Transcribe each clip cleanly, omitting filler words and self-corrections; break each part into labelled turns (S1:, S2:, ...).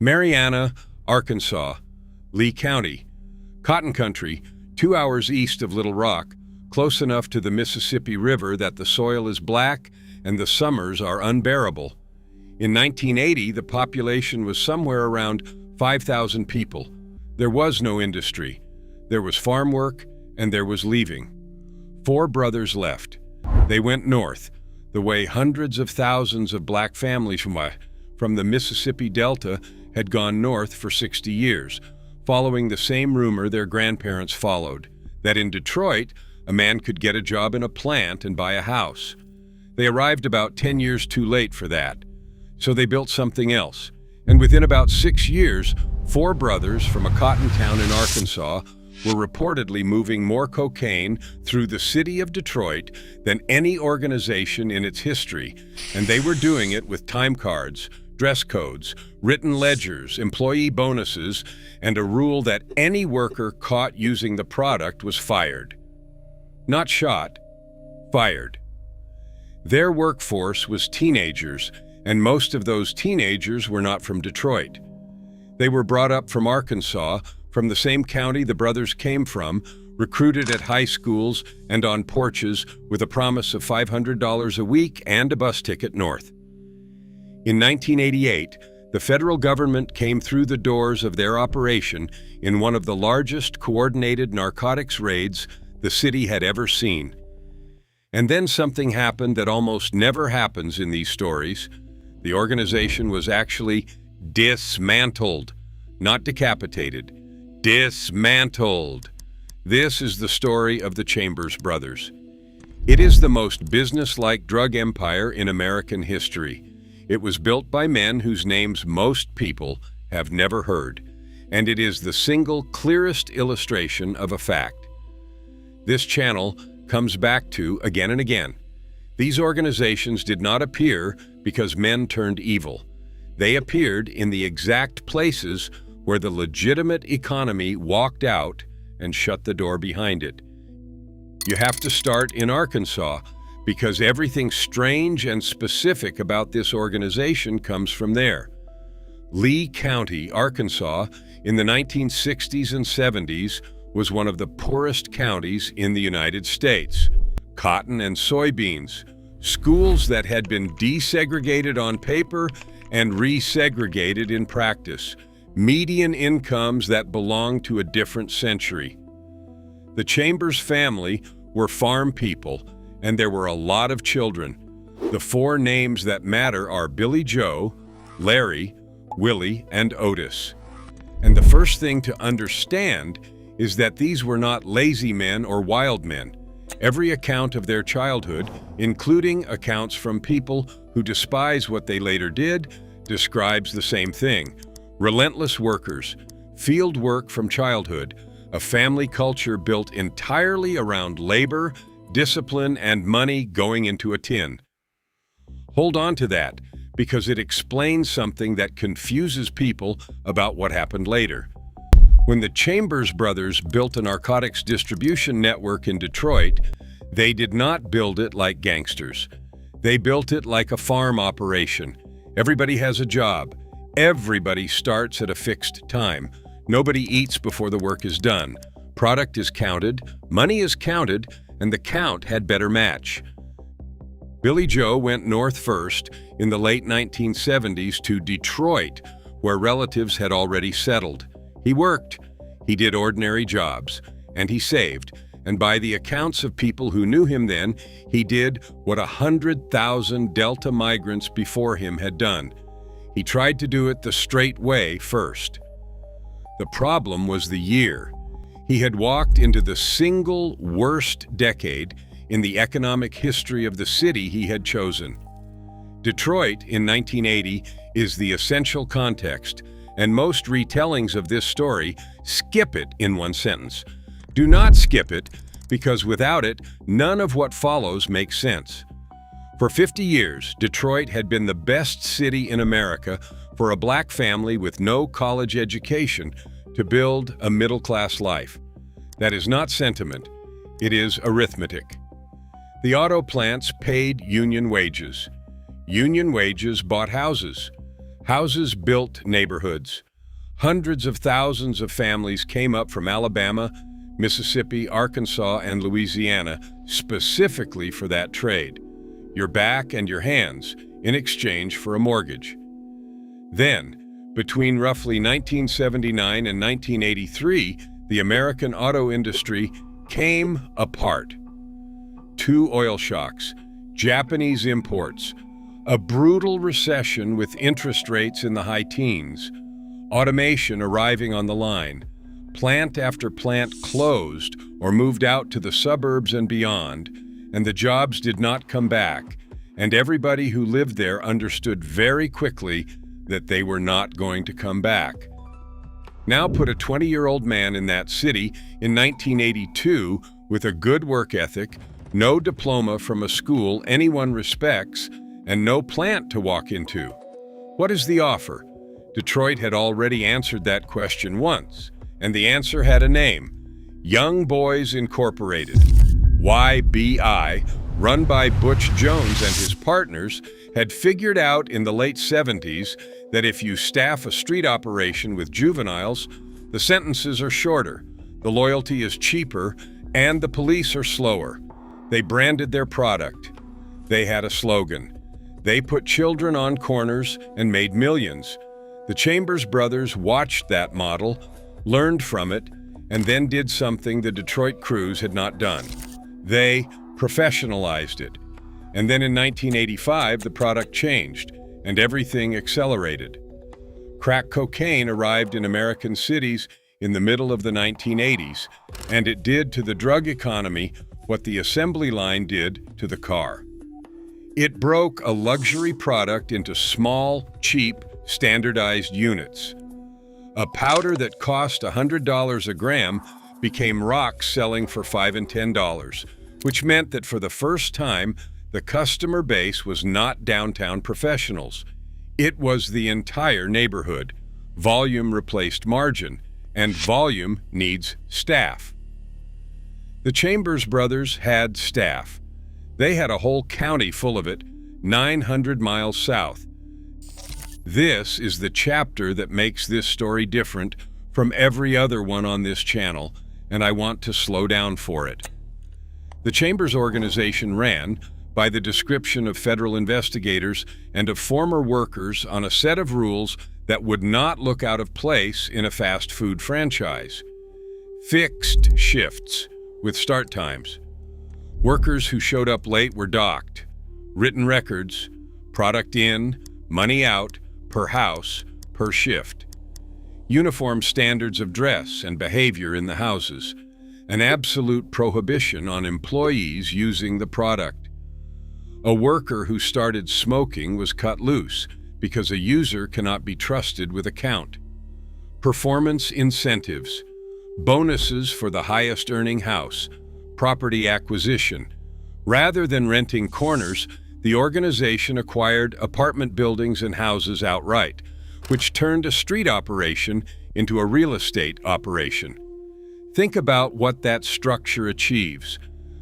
S1: Marianna, Arkansas, Lee County, cotton country, 2 hours east of Little Rock, close enough to the Mississippi River that the soil is black and the summers are unbearable. In 1980, the population was somewhere around 5,000 people. There was no industry. There was farm work, and there was leaving. 4 brothers left. They went north, the way hundreds of thousands of black families from the Mississippi Delta had gone north for 60 years, following the same rumor their grandparents followed, that in Detroit, a man could get a job in a plant and buy a house. They arrived about 10 years too late for that, so they built something else. And within about 6 years, 4 brothers from a cotton town in Arkansas were reportedly moving more cocaine through the city of Detroit than any organization in its history, and they were doing it with time cards, dress codes, written ledgers, employee bonuses, and a rule that any worker caught using the product was fired. Not shot, fired. Their workforce was teenagers, and most of those teenagers were not from Detroit. They were brought up from Arkansas, from the same county the brothers came from, recruited at high schools and on porches with a promise of $500 a week and a bus ticket north. In 1988, the federal government came through the doors of their operation in one of the largest coordinated narcotics raids the city had ever seen. And then something happened that almost never happens in these stories. The organization was actually dismantled, not decapitated. Dismantled. This is the story of the Chambers brothers. It is the most business-like drug empire in American history. It was built by men whose names most people have never heard, and it is the single clearest illustration of a fact. This channel comes back to again and again. These organizations did not appear because men turned evil. They appeared in the exact places where the legitimate economy walked out and shut the door behind it. You have to start in Arkansas because everything strange and specific about this organization comes from there. Lee County, Arkansas, in the 1960s and 70s was one of the poorest counties in the United States. Cotton and soybeans, schools that had been desegregated on paper and resegregated in practice, median incomes that belonged to a different century. The Chambers family were farm people, and there were a lot of children. The 4 names that matter are Billy Joe, Larry, Willie, and Otis. And the first thing to understand is that these were not lazy men or wild men. Every account of their childhood, including accounts from people who despise what they later did, describes the same thing. Relentless workers, field work from childhood, a family culture built entirely around labor, discipline, and money going into a tin. Hold on to that, because it explains something that confuses people about what happened later. When the Chambers brothers built a narcotics distribution network in Detroit, they did not build it like gangsters. They built it like a farm operation. Everybody has a job. Everybody starts at a fixed time. Nobody eats before the work is done. Product is counted, money is counted, and the count had better match. Billy Joe went north first in the late 1970s to Detroit, where relatives had already settled. He worked, he did ordinary jobs, and he saved. And by the accounts of people who knew him then, he did what 100,000 Delta migrants before him had done. He tried to do it the straight way first. The problem was the year. He had walked into the single worst decade in the economic history of the city he had chosen. Detroit in 1980 is the essential context, and most retellings of this story skip it in one sentence. Do not skip it, because without it, none of what follows makes sense. For 50 years, Detroit had been the best city in America for a black family with no college education to build a middle-class life. That is not sentiment, it is arithmetic. The auto plants paid union wages. Union wages bought houses. Houses built neighborhoods. Hundreds of thousands of families came up from Alabama, Mississippi, Arkansas, and Louisiana specifically for that trade. Your back and your hands in exchange for a mortgage. Then, between roughly 1979 and 1983, the American auto industry came apart. 2 oil shocks, Japanese imports, a brutal recession with interest rates in the high teens, automation arriving on the line, plant after plant closed or moved out to the suburbs and beyond, and the jobs did not come back, and everybody who lived there understood very quickly that they were not going to come back. Now put a 20-year-old man in that city in 1982 with a good work ethic, no diploma from a school anyone respects, and no plant to walk into. What is the offer? Detroit had already answered that question once, and the answer had a name: Young Boys Incorporated. YBI, run by Butch Jones and his partners, had figured out in the late 70s that if you staff a street operation with juveniles, the sentences are shorter, the loyalty is cheaper, and the police are slower. They branded their product. They had a slogan. They put children on corners and made millions. The Chambers brothers watched that model, learned from it, and then did something the Detroit crews had not done. They professionalized it. And then in 1985, the product changed, and everything accelerated. Crack cocaine arrived in American cities in the middle of the 1980s, and it did to the drug economy what the assembly line did to the car. It broke a luxury product into small, cheap, standardized units. A powder that cost $100 a gram became rocks selling for $5 and $10, which meant that for the first time, the customer base was not downtown professionals. It was the entire neighborhood. Volume replaced margin, and volume needs staff. The Chambers brothers had staff. They had a whole county full of it, 900 miles south. This is the chapter that makes this story different from every other one on this channel, and I want to slow down for it. The Chambers organization ran by the description of federal investigators and of former workers on a set of rules that would not look out of place in a fast food franchise. Fixed shifts with start times. Workers who showed up late were docked. Written records, product in, money out, per house, per shift. Uniform standards of dress and behavior in the houses. An absolute prohibition on employees using the product. A worker who started smoking was cut loose because a user cannot be trusted with a count. Performance incentives. Bonuses for the highest earning house. Property acquisition. Rather than renting corners, the organization acquired apartment buildings and houses outright, which turned a street operation into a real estate operation. Think about what that structure achieves.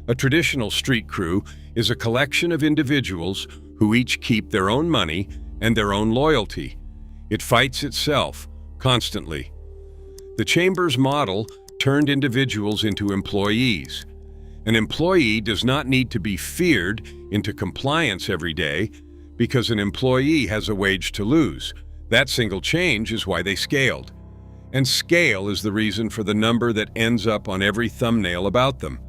S1: A traditional street crew is a collection of individuals who each keep their own money and their own loyalty. It fights itself, constantly. The Chambers model turned individuals into employees. An employee does not need to be feared into compliance every day because an employee has a wage to lose. That single change is why they scaled. And scale is the reason for the number that ends up on every thumbnail about them.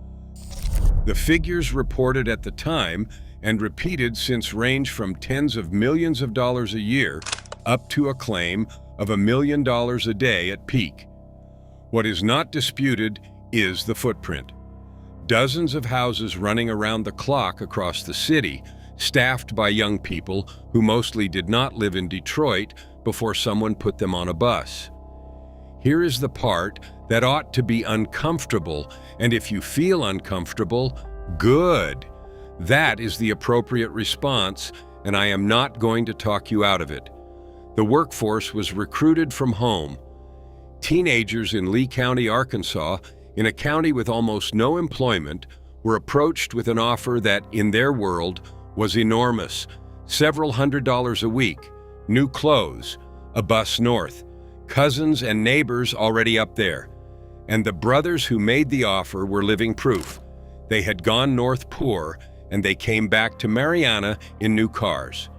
S1: The figures reported at the time and repeated since range from tens of millions of dollars a year up to a claim of $1 million a day at peak. What is not disputed is the footprint. Dozens of houses running around the clock across the city, staffed by young people who mostly did not live in Detroit before someone put them on a bus. Here is the part that ought to be uncomfortable, and if you feel uncomfortable, good. That is the appropriate response, and I am not going to talk you out of it. The workforce was recruited from home. Teenagers in Lee County, Arkansas, in a county with almost no employment, were approached with an offer that, in their world, was enormous, several $100s a week, new clothes, a bus north, cousins and neighbors already up there. And the brothers who made the offer were living proof. They had gone north poor, and they came back to Marianna in new cars.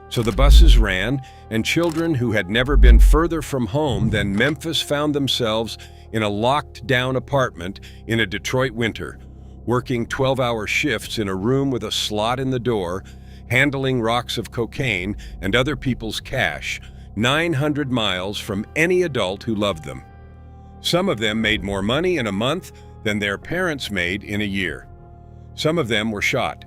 S1: So the buses ran, and children who had never been further from home than Memphis found themselves in a locked-down apartment in a Detroit winter, working 12-hour shifts in a room with a slot in the door, handling rocks of cocaine and other people's cash, 900 miles from any adult who loved them. Some of them made more money in a month than their parents made in a year. Some of them were shot.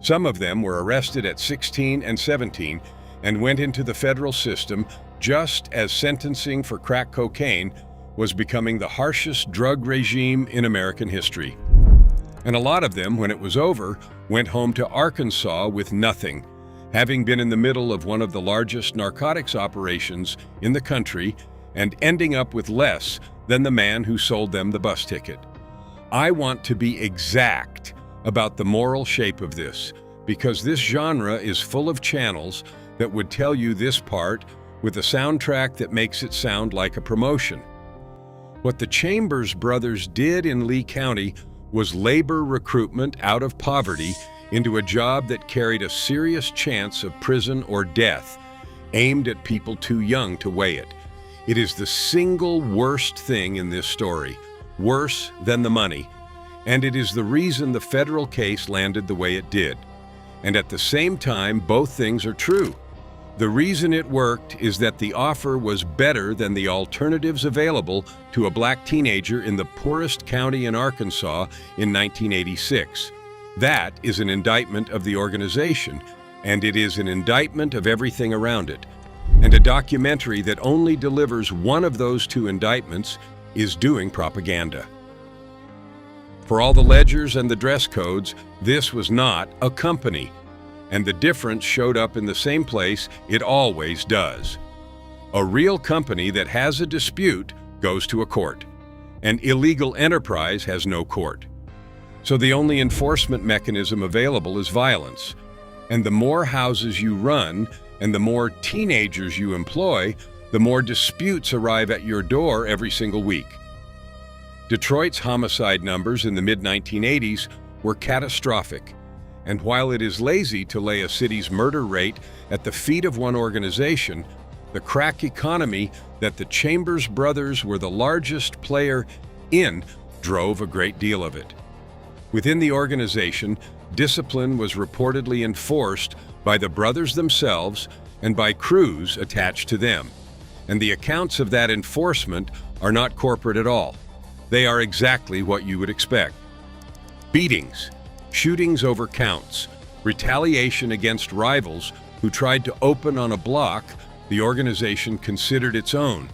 S1: Some of them were arrested at 16 and 17 and went into the federal system just as sentencing for crack cocaine was becoming the harshest drug regime in American history. And a lot of them, when it was over, went home to Arkansas with nothing, having been in the middle of one of the largest narcotics operations in the country and ending up with less than the man who sold them the bus ticket. I want to be exact about the moral shape of this, because this genre is full of channels that would tell you this part with a soundtrack that makes it sound like a promotion. What the Chambers brothers did in Lee County was labor recruitment out of poverty into a job that carried a serious chance of prison or death, aimed at people too young to weigh it. It is the single worst thing in this story, worse than the money, and it is the reason the federal case landed the way it did. And at the same time, both things are true. The reason it worked is that the offer was better than the alternatives available to a black teenager in the poorest county in Arkansas in 1986. That is an indictment of the organization, and it is an indictment of everything around it. And a documentary that only delivers one of those two indictments is doing propaganda. For all the ledgers and the dress codes, this was not a company. And the difference showed up in the same place it always does. A real company that has a dispute goes to a court. An illegal enterprise has no court. So the only enforcement mechanism available is violence. And the more houses you run and the more teenagers you employ, the more disputes arrive at your door every single week. Detroit's homicide numbers in the mid-1980s were catastrophic. And while it is lazy to lay a city's murder rate at the feet of one organization, the crack economy that the Chambers brothers were the largest player in drove a great deal of it. Within the organization, discipline was reportedly enforced by the brothers themselves and by crews attached to them. And the accounts of that enforcement are not corporate at all. They are exactly what you would expect. Beatings, shootings over counts, retaliation against rivals who tried to open on a block the organization considered its own.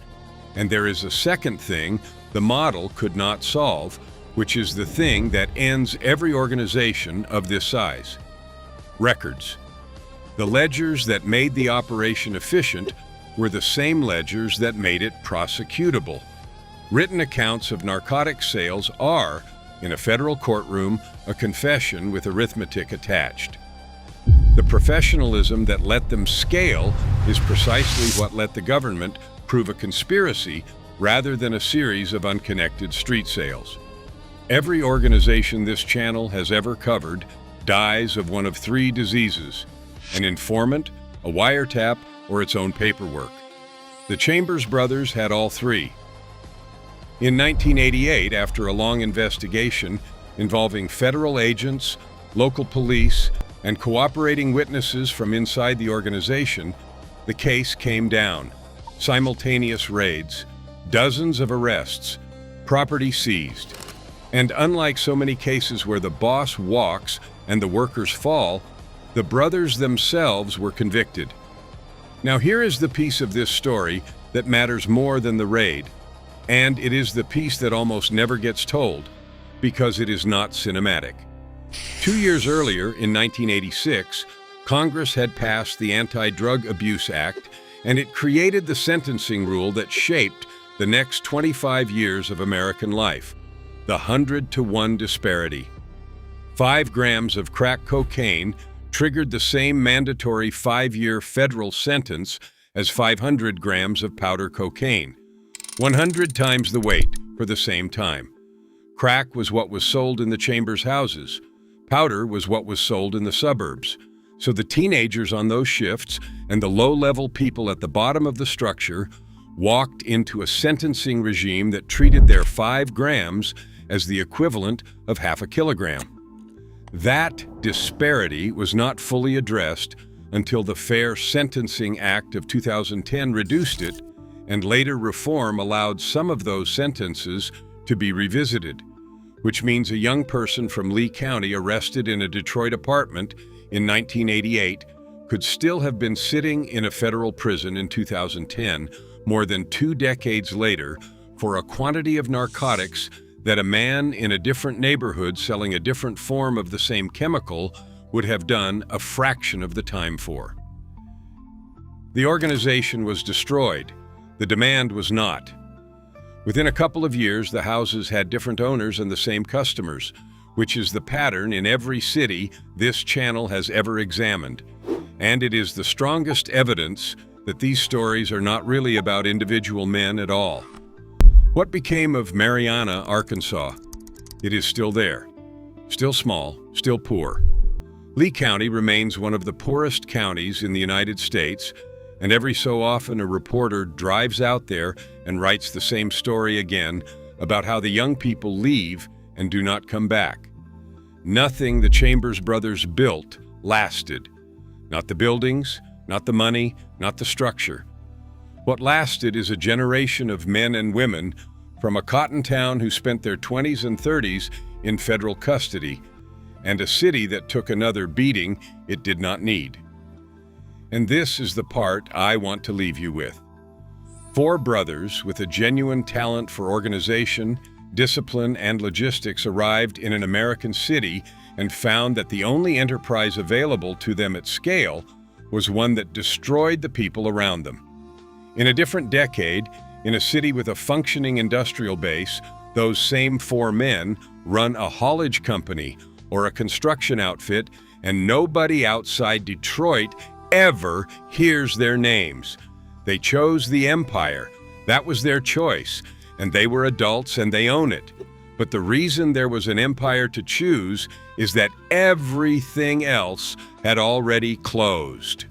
S1: And there is a second thing the model could not solve, which is the thing that ends every organization of this size: records. The ledgers that made the operation efficient were the same ledgers that made it prosecutable. Written accounts of narcotics sales are, in a federal courtroom, a confession with arithmetic attached. The professionalism that let them scale is precisely what let the government prove a conspiracy rather than a series of unconnected street sales. Every organization this channel has ever covered dies of one of three diseases: an informant, a wiretap, or its own paperwork. The Chambers brothers had all three. In 1988, after a long investigation involving federal agents, local police, and cooperating witnesses from inside the organization, the case came down. Simultaneous raids, dozens of arrests, property seized. And unlike so many cases where the boss walks and the workers fall, the brothers themselves were convicted. Now here is the piece of this story that matters more than the raid. And it is the piece that almost never gets told, because it is not cinematic. 2 years earlier, in 1986, Congress had passed the Anti-Drug Abuse Act, and it created the sentencing rule that shaped the next 25 years of American life: the 100-to-1 disparity. 5 grams of crack cocaine triggered the same mandatory 5-year federal sentence as 500 grams of powder cocaine, 100 times the weight for the same time. Crack was what was sold in the Chambers houses. Powder was what was sold in the suburbs. So the teenagers on those shifts and the low-level people at the bottom of the structure walked into a sentencing regime that treated their 5 grams as the equivalent of half a kilogram. That disparity was not fully addressed until the Fair Sentencing Act of 2010 reduced it, and later reform allowed some of those sentences to be revisited, which means a young person from Lee County arrested in a Detroit apartment in 1988 could still have been sitting in a federal prison in 2010, more than 2 decades later, for a quantity of narcotics that a man in a different neighborhood selling a different form of the same chemical would have done a fraction of the time for. The organization was destroyed. The demand was not. Within a couple of years, the houses had different owners and the same customers, which is the pattern in every city this channel has ever examined. And it is the strongest evidence that these stories are not really about individual men at all. What became of Marianna, Arkansas? It is still there. Still small, still poor. Lee County remains one of the poorest counties in the United States, and every so often a reporter drives out there and writes the same story again about how the young people leave and do not come back. Nothing the Chambers brothers built lasted. Not the buildings, not the money, not the structure. What lasted is a generation of men and women from a cotton town who spent their 20s and 30s in federal custody, and a city that took another beating it did not need. And this is the part I want to leave you with. 4 brothers with a genuine talent for organization, discipline, and logistics arrived in an American city and found that the only enterprise available to them at scale was one that destroyed the people around them. In a different decade, in a city with a functioning industrial base, those same 4 men run a haulage company or a construction outfit, and nobody outside Detroit ever hears their names. They chose the empire. That was their choice, and they were adults and they own it. But the reason there was an empire to choose is that everything else had already closed.